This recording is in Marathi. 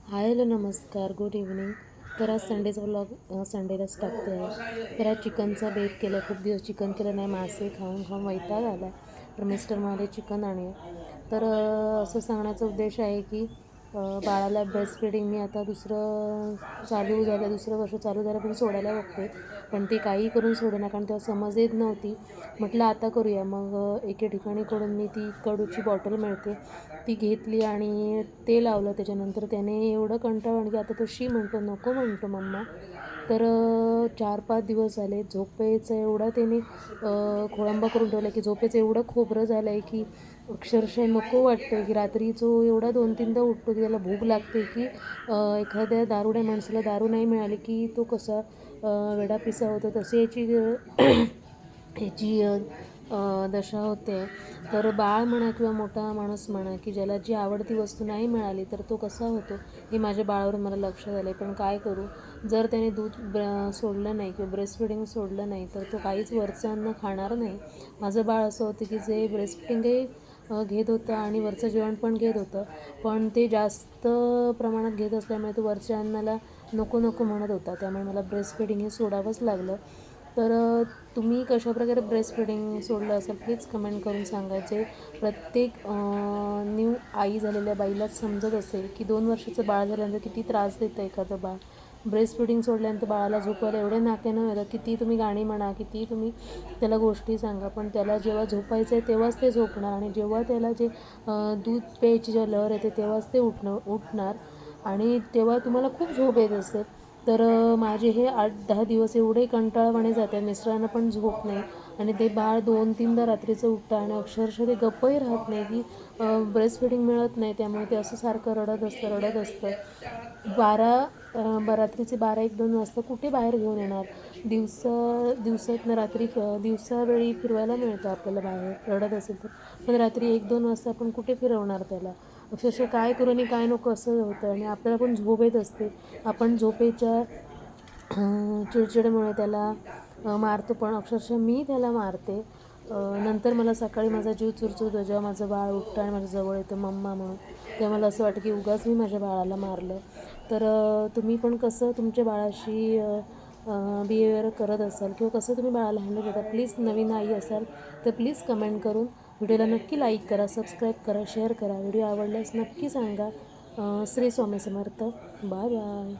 हाय हॅलो नमस्कार गुड इव्हनिंग. तर आज संडेचा व्लॉग संडेलाच टाकते आहे. तर आज चिकनचा बेत केला. खूप दिवस चिकन केलं नाही. मासे खाऊन खाऊन वैताग आला. तर मिस्टर म्हणाले चिकन आणूया. तर असं सांगण्याचा उद्देश आहे की बाळाला ब्रेस्ट फीडिंग मी आता दुसरं वर्ष चालू झालं पण सोडायला बघते. पण ती काही करून सोडेना, कारण तेव्हा समज येत नव्हती. म्हटलं आता करूया. मग एके ठिकाणीकडून मी ती कडूची बॉटल मिळते ती घेतली आणि ते लावलं. त्याच्यानंतर त्याने एवढं कंटाळलं की आता तो शी म्हणतो, नको म्हणतो मम्मा. तर 4-5 दिवस झाले. झोपेचं एवढा त्याने खोळंबा करून ठेवला की झोपेचं एवढं खोबरं झालं आहे की अक्षरशः नको वाटतं की रात्री जो एवढा 2-3दा उठतो की त्याला भूक लागते की एखाद्या दारुड्या माणसाला दारू नाही मिळाली की तो कसा वेडापिसा होतो, तसे याची दशा होते. तर बाळ म्हणा किंवा मोठा माणूस म्हणा की ज्याला जी आवडती वस्तू नाही मिळाली तर तो कसा होतो हे माझ्या बाळावरून मला लक्षात आलं आहे. पण काय करू, जर त्याने दूध सोडलं नाही किंवा ब्रेस्ट फिडिंग सोडलं नाही तर तो काहीच वरचं अन्न खाणार नाही. माझं बाळ असं होतं की जे ब्रेस्ट फिडिंगही घेत होतं आणि वरचं जेवण पण घेत होतं, पण ते जास्त प्रमाणात घेत असल्यामुळे तो वरच्या अन्नाला नको नको म्हणत होता. त्यामुळे मला ब्रेस्ट फिडिंग हे सोडावंच लागलं. तर तुम्ही कशाप्रकारे ब्रेस्ट फिडिंग सोडलं असेल प्लीज कमेंट करून सांगायचे. प्रत्येक न्यू आई झालेल्या बाईलाच समजत असेल की 2 वर्षाचं बाळ झाल्यानंतर किती त्रास देतं एखादं बाळ. ब्रेस्ट फिडिंग सोडल्यानंतर बाळाला झोपायला एवढे नाक्यानं येतं, किती तुम्ही गाणी म्हणा, किती तुम्ही त्याला गोष्टी सांगा, पण त्याला जेव्हा झोपायचं आहे तेव्हाच ते झोपणार आणि जेव्हा त्याला जे दूध प्यायची जेव्हा लहर येते तेव्हाच ते उठणार आणि तेव्हा तुम्हाला खूप झोप येत असेल. तर माझे हे 8-10 दिवस एवढे कंटाळवाणे जातात. मिस्टरांना पण झोप नाही आणि ते बाळ 2-3दा रात्रीचं उठतं आणि अक्षरशः ते गप्पही राहत नाही की ब्रेस्ट फीडिंग मिळत नाही. त्यामुळे ते असं सारखं रडत असतं. रात्रीचे 12-1-2 वाजता कुठे बाहेर घेऊन येणार. दिवसातनं दिवसावेळी फिरवायला मिळतं आपल्याला बाहेर रडत असेल तर, पण रात्री 1-2 वाजता आपण कुठे फिरवणार त्याला. अक्षरशः काय करू आणि काय नको असं होतं आणि आपल्याला पण झोप येत असते. आपण झोपेच्या चिडचिडमुळे त्याला मारतो, पण अक्षरशः मी त्याला मारते. नंतर मला सकाळी माझा जीव चुरचुरतो जेव्हा माझं बाळ उठतं आणि माझ्या जवळ येतं मम्मा म्हणून. तेव्हा मला असं वाटतं की उगाच मी माझ्या बाळाला मारलं. तर तुम्ही पण कसं तुमच्या बाळाशी बिहेवियर करत असाल किंवा कसं तुम्ही बाळाला हँडल करता, प्लीज नवीन आई असाल तर प्लीज कमेंट करून व्हिडिओला नक्की लाईक करा, सबस्क्राईब करा, शेअर करा. व्हिडिओ आवडल्यास नक्की सांगा. श्री स्वामी समर्थ. Bye bye.